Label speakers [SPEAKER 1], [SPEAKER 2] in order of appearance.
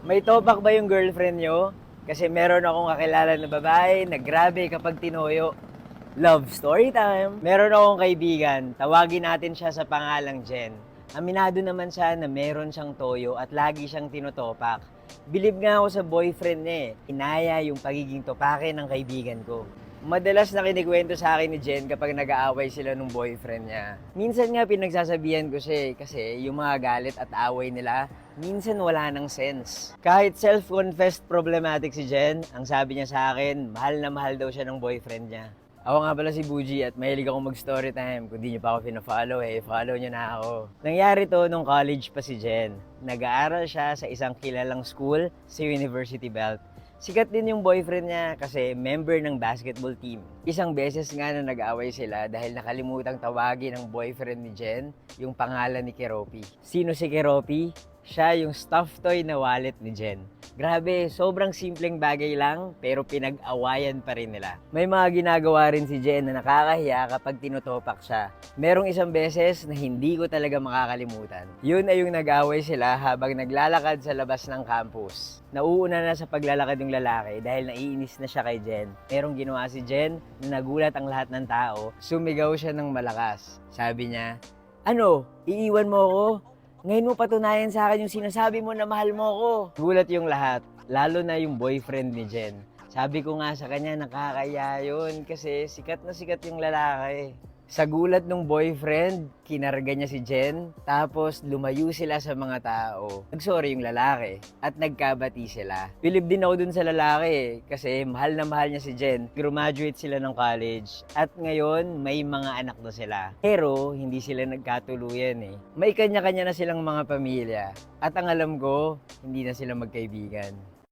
[SPEAKER 1] May topak ba yung girlfriend nyo? Kasi meron akong kakilala na babae na grabe kapag tinoyo. Love story time! Meron akong kaibigan, tawagin natin siya sa pangalang Jen. Aminado naman siya na meron siyang toyo at lagi siyang tinotopak. Bilib nga ako sa boyfriend niya eh. Inaya yung pagiging topake ng kaibigan ko. Madalas na kinikwento sa akin ni Jen kapag nag-aaway sila nung boyfriend niya. Minsan nga pinagsasabihan ko siya kasi yung mga galit at away nila, minsan wala nang sense. Kahit self-confessed problematic si Jen, ang sabi niya sa akin, mahal na mahal daw siya ng boyfriend niya. Ako nga pala si Buji at mahilig akong mag-story time. Kung di niyo pa ako pina-follow follow niyo na ako. Nangyari to nung college pa si Jen. Nag-aaral siya sa isang kilalang school sa University Belt. Sikat din yung boyfriend niya kasi member ng basketball team. Isang beses nga na nag-away sila dahil nakalimutang tawagin ng boyfriend ni Jen yung pangalan ni Keropi. Sino si Keropi? Siya yung stuffed toy na wallet ni Jen. Grabe, sobrang simpleng bagay lang pero pinag-awayan pa rin nila. May mga ginagawa rin si Jen na nakakahiya kapag tinutopak siya. Merong isang beses na hindi ko talaga makakalimutan. Yun ay yung nag-away sila habang naglalakad sa labas ng campus. Nauuna na sa paglalakad yung lalaki dahil naiinis na siya kay Jen. Merong ginawa si Jen na nagulat ang lahat ng tao. Sumigaw siya ng malakas. Sabi niya, "Ano? Iiwan mo ako? Ngayon mo patunayan sa akin yung sinasabi mo na mahal mo ako." Gulat yung lahat, lalo na yung boyfriend ni Jen. Sabi ko nga sa kanya, nakakaya yun kasi sikat na sikat yung lalaki. Sa gulat ng boyfriend, kinarga niya si Jen, tapos lumayo sila sa mga tao. Nagsorry yung lalaki at nagkabati sila. Bilib din ako dun sa lalaki kasi mahal na mahal niya si Jen. Graduate sila ng college at ngayon may mga anak na sila. Pero hindi sila nagkatuluyan eh. May kanya-kanya na silang mga pamilya at ang alam ko, hindi na sila magkaibigan.